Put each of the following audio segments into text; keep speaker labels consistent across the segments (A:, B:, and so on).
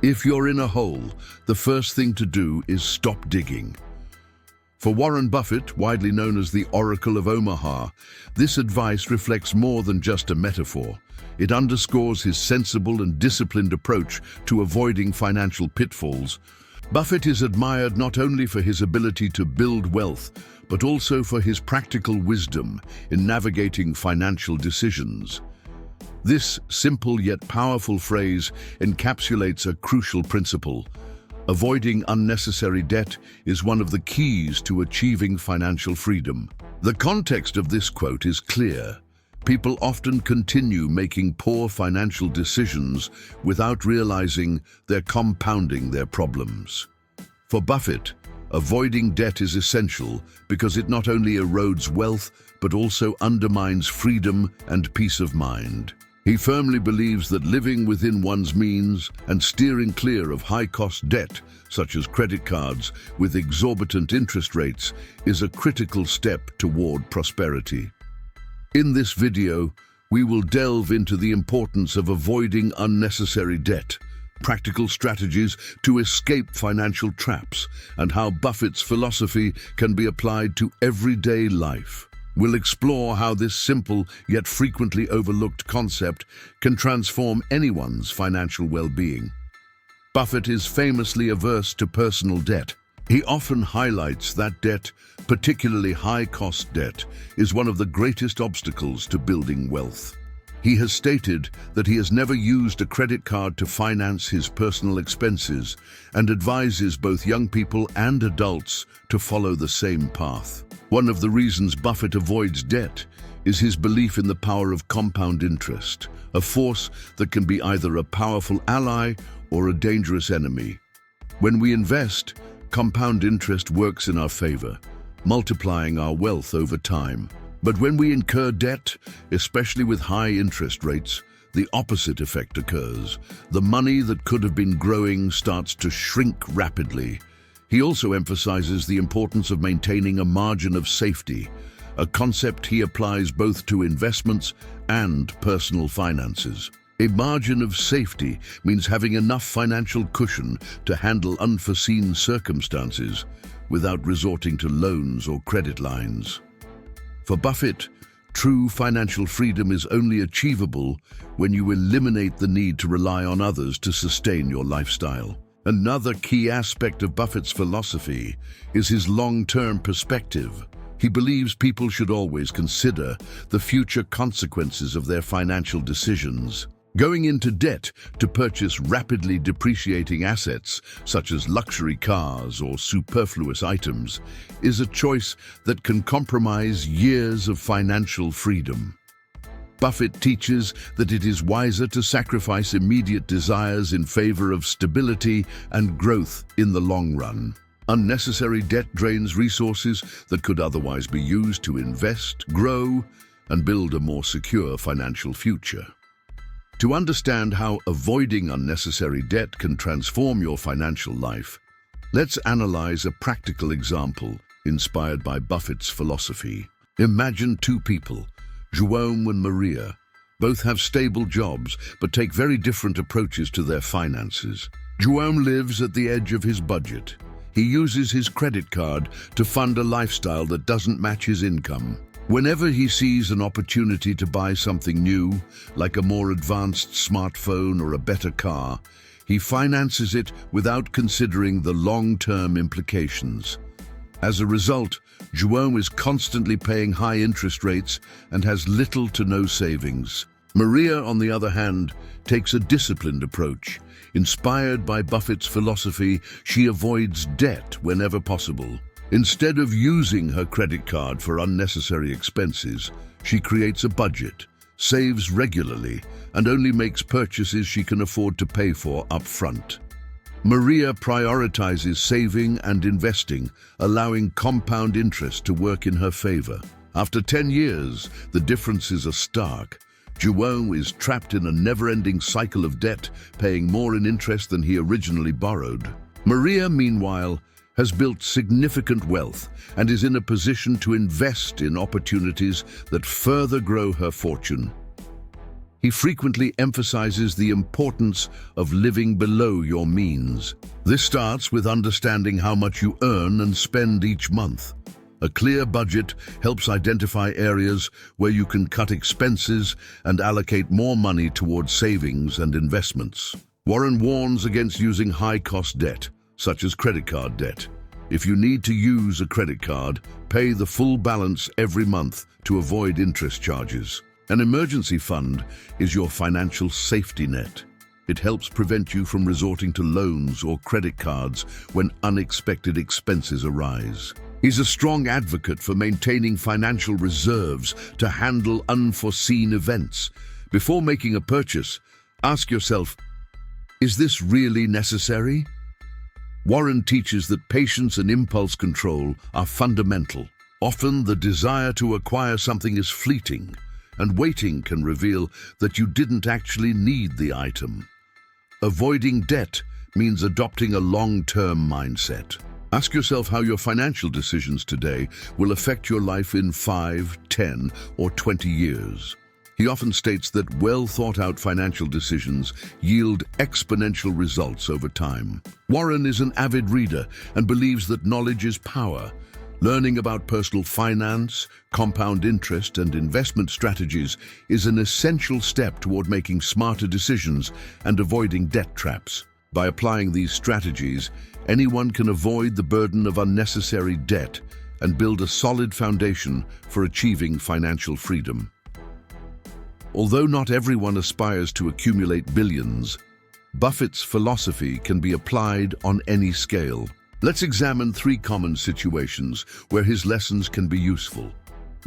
A: If you're in a hole, the first thing to do is stop digging. For Warren Buffett, widely known as the Oracle of Omaha, this advice reflects more than just a metaphor. It underscores his sensible and disciplined approach to avoiding financial pitfalls. Buffett is admired not only for his ability to build wealth, but also for his practical wisdom in navigating financial decisions. This simple yet powerful phrase encapsulates a crucial principle. Avoiding unnecessary debt is one of the keys to achieving financial freedom. The context of this quote is clear. People often continue making poor financial decisions without realizing they're compounding their problems. For Buffett, avoiding debt is essential because it not only erodes wealth, but also undermines freedom and peace of mind. He firmly believes that living within one's means and steering clear of high-cost debt, such as credit cards with exorbitant interest rates, is a critical step toward prosperity. In this video, we will delve into the importance of avoiding unnecessary debt, practical strategies to escape financial traps, and how Buffett's philosophy can be applied to everyday life. We'll explore how this simple yet frequently overlooked concept can transform anyone's financial well-being. Buffett is famously averse to personal debt. He often highlights that debt, particularly high-cost debt, is one of the greatest obstacles to building wealth. He has stated that he has never used a credit card to finance his personal expenses and advises both young people and adults to follow the same path. One of the reasons Buffett avoids debt is his belief in the power of compound interest, a force that can be either a powerful ally or a dangerous enemy. When we invest, compound interest works in our favor, multiplying our wealth over time. But when we incur debt, especially with high interest rates, the opposite effect occurs. The money that could have been growing starts to shrink rapidly. He also emphasizes the importance of maintaining a margin of safety, a concept he applies both to investments and personal finances. A margin of safety means having enough financial cushion to handle unforeseen circumstances without resorting to loans or credit lines. For Buffett, true financial freedom is only achievable when you eliminate the need to rely on others to sustain your lifestyle. Another key aspect of Buffett's philosophy is his long-term perspective. He believes people should always consider the future consequences of their financial decisions. Going into debt to purchase rapidly depreciating assets, such as luxury cars or superfluous items, is a choice that can compromise years of financial freedom. Buffett teaches that it is wiser to sacrifice immediate desires in favor of stability and growth in the long run. Unnecessary debt drains resources that could otherwise be used to invest, grow, and build a more secure financial future. To understand how avoiding unnecessary debt can transform your financial life, let's analyze a practical example inspired by Buffett's philosophy. Imagine two people, Jerome and Maria. Both have stable jobs, but take very different approaches to their finances. Jerome lives at the edge of his budget. He uses his credit card to fund a lifestyle that doesn't match his income. Whenever he sees an opportunity to buy something new, like a more advanced smartphone or a better car, he finances it without considering the long-term implications. As a result, Jerome is constantly paying high interest rates and has little to no savings. Maria, on the other hand, takes a disciplined approach. Inspired by Buffett's philosophy, she avoids debt whenever possible. Instead of using her credit card for unnecessary expenses, she creates a budget, saves regularly, and only makes purchases she can afford to pay for up front. Maria prioritizes saving and investing, allowing compound interest to work in her favor. After 10 years, the differences are stark. Jerome is trapped in a never-ending cycle of debt, paying more in interest than he originally borrowed. Maria, meanwhile, has built significant wealth and is in a position to invest in opportunities that further grow her fortune. He frequently emphasizes the importance of living below your means. This starts with understanding how much you earn and spend each month. A clear budget helps identify areas where you can cut expenses and allocate more money towards savings and investments. Warren warns against using high-cost debt, such as credit card debt. If you need to use a credit card, pay the full balance every month to avoid interest charges. An emergency fund is your financial safety net. It helps prevent you from resorting to loans or credit cards when unexpected expenses arise. He's a strong advocate for maintaining financial reserves to handle unforeseen events. Before making a purchase, ask yourself, is this really necessary? Warren teaches that patience and impulse control are fundamental. Often the desire to acquire something is fleeting, and waiting can reveal that you didn't actually need the item. Avoiding debt means adopting a long-term mindset. Ask yourself how your financial decisions today will affect your life in 5, 10, or 20 years. He often states that well-thought-out financial decisions yield exponential results over time. Warren is an avid reader and believes that knowledge is power. Learning about personal finance, compound interest, and investment strategies is an essential step toward making smarter decisions and avoiding debt traps. By applying these strategies, anyone can avoid the burden of unnecessary debt and build a solid foundation for achieving financial freedom. Although not everyone aspires to accumulate billions, Buffett's philosophy can be applied on any scale. Let's examine 3 common situations where his lessons can be useful.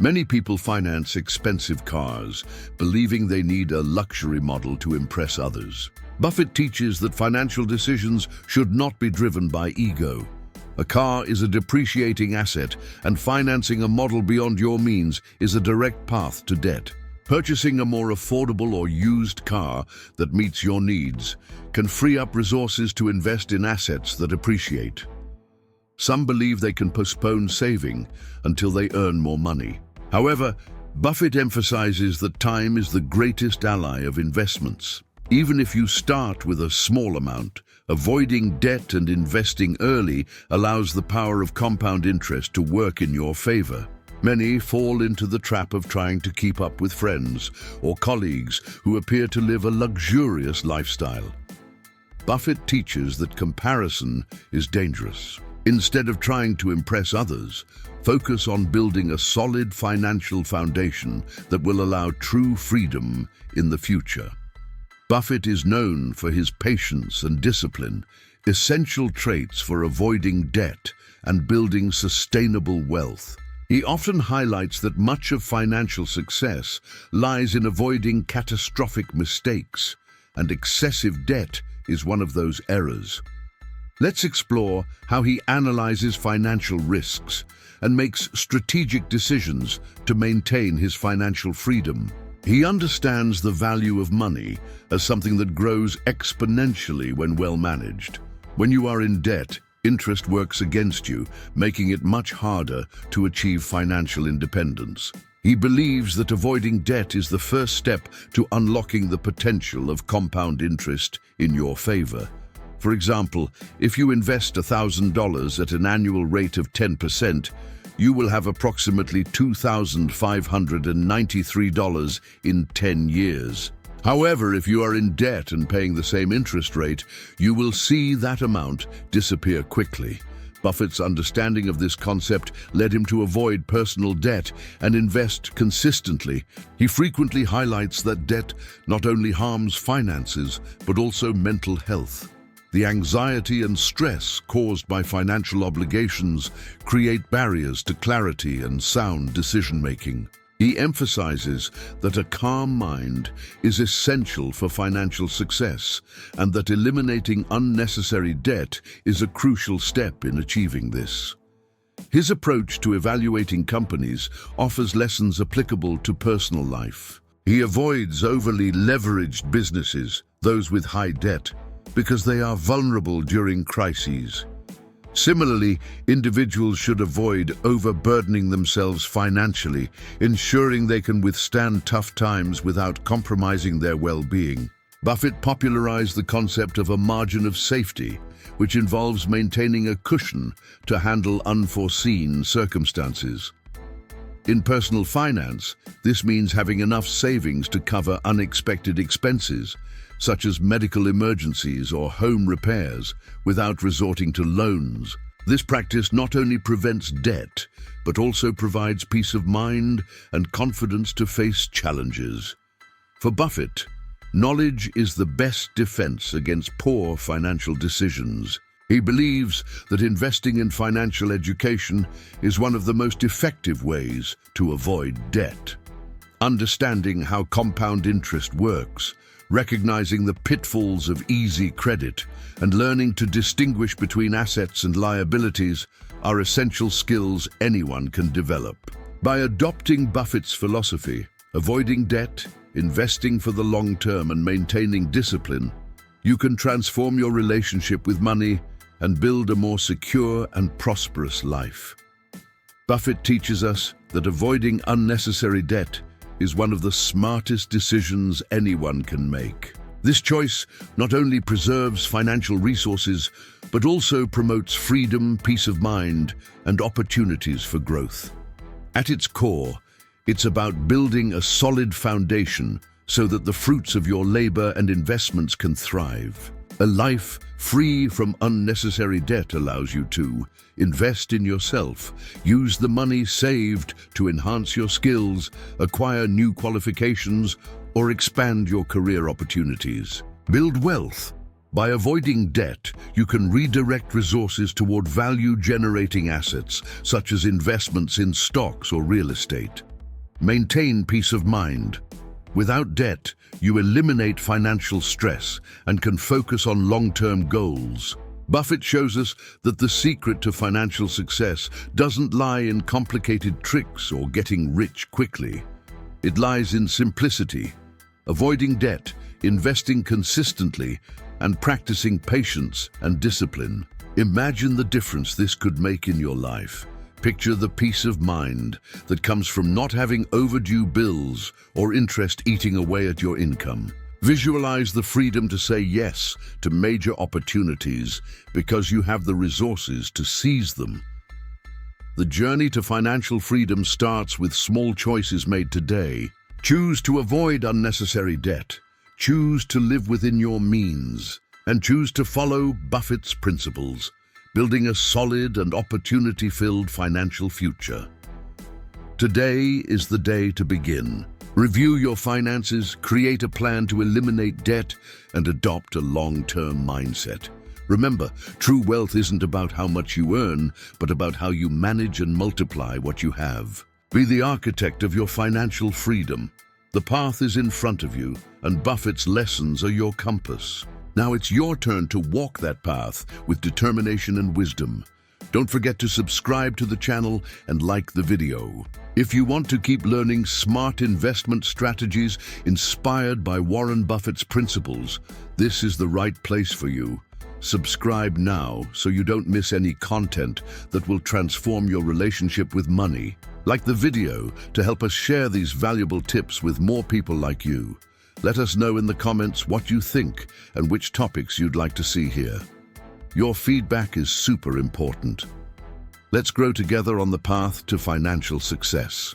A: Many people finance expensive cars, believing they need a luxury model to impress others. Buffett teaches that financial decisions should not be driven by ego. A car is a depreciating asset, and financing a model beyond your means is a direct path to debt. Purchasing a more affordable or used car that meets your needs can free up resources to invest in assets that appreciate. Some believe they can postpone saving until they earn more money. However, Buffett emphasizes that time is the greatest ally of investments. Even if you start with a small amount, avoiding debt and investing early allows the power of compound interest to work in your favor. Many fall into the trap of trying to keep up with friends or colleagues who appear to live a luxurious lifestyle. Buffett teaches that comparison is dangerous. Instead of trying to impress others, focus on building a solid financial foundation that will allow true freedom in the future. Buffett is known for his patience and discipline, essential traits for avoiding debt and building sustainable wealth. He often highlights that much of financial success lies in avoiding catastrophic mistakes, and excessive debt is one of those errors. Let's explore how he analyzes financial risks and makes strategic decisions to maintain his financial freedom. He understands the value of money as something that grows exponentially when well managed. When you are in debt, interest works against you, making it much harder to achieve financial independence. He believes that avoiding debt is the first step to unlocking the potential of compound interest in your favor. For example, if you invest $1,000 at an annual rate of 10%, you will have approximately $2,593 in 10 years. However, if you are in debt and paying the same interest rate, you will see that amount disappear quickly. Buffett's understanding of this concept led him to avoid personal debt and invest consistently. He frequently highlights that debt not only harms finances, but also mental health. The anxiety and stress caused by financial obligations create barriers to clarity and sound decision-making. He emphasizes that a calm mind is essential for financial success and that eliminating unnecessary debt is a crucial step in achieving this. His approach to evaluating companies offers lessons applicable to personal life. He avoids overly leveraged businesses, those with high debt, because they are vulnerable during crises. Similarly, individuals should avoid overburdening themselves financially, ensuring they can withstand tough times without compromising their well-being. Buffett popularized the concept of a margin of safety, which involves maintaining a cushion to handle unforeseen circumstances. In personal finance, this means having enough savings to cover unexpected expenses, such as medical emergencies or home repairs, without resorting to loans. This practice not only prevents debt, but also provides peace of mind and confidence to face challenges. For Buffett, knowledge is the best defense against poor financial decisions. He believes that investing in financial education is one of the most effective ways to avoid debt. Understanding how compound interest works, recognizing the pitfalls of easy credit, and learning to distinguish between assets and liabilities are essential skills anyone can develop. By adopting Buffett's philosophy, avoiding debt, investing for the long term, and maintaining discipline, you can transform your relationship with money and build a more secure and prosperous life. Buffett teaches us that avoiding unnecessary debt is one of the smartest decisions anyone can make. This choice not only preserves financial resources, but also promotes freedom, peace of mind, and opportunities for growth. At its core, it's about building a solid foundation so that the fruits of your labor and investments can thrive. A life free from unnecessary debt allows you to invest in yourself, use the money saved to enhance your skills, acquire new qualifications, or expand your career opportunities. Build wealth. By avoiding debt, you can redirect resources toward value-generating assets, such as investments in stocks or real estate. Maintain peace of mind. Without debt, you eliminate financial stress and can focus on long-term goals. Buffett shows us that the secret to financial success doesn't lie in complicated tricks or getting rich quickly. It lies in simplicity, avoiding debt, investing consistently, and practicing patience and discipline. Imagine the difference this could make in your life. Picture the peace of mind that comes from not having overdue bills or interest eating away at your income. Visualize the freedom to say yes to major opportunities because you have the resources to seize them. The journey to financial freedom starts with small choices made today. Choose to avoid unnecessary debt. Choose to live within your means. And choose to follow Buffett's principles, building a solid and opportunity-filled financial future. Today is the day to begin. Review your finances, create a plan to eliminate debt, and adopt a long-term mindset. Remember, true wealth isn't about how much you earn, but about how you manage and multiply what you have. Be the architect of your financial freedom. The path is in front of you, and Buffett's lessons are your compass. Now it's your turn to walk that path with determination and wisdom. Don't forget to subscribe to the channel and like the video. If you want to keep learning smart investment strategies inspired by Warren Buffett's principles, this is the right place for you. Subscribe now so you don't miss any content that will transform your relationship with money. Like the video to help us share these valuable tips with more people like you. Let us know in the comments what you think and which topics you'd like to see here. Your feedback is super important. Let's grow together on the path to financial success.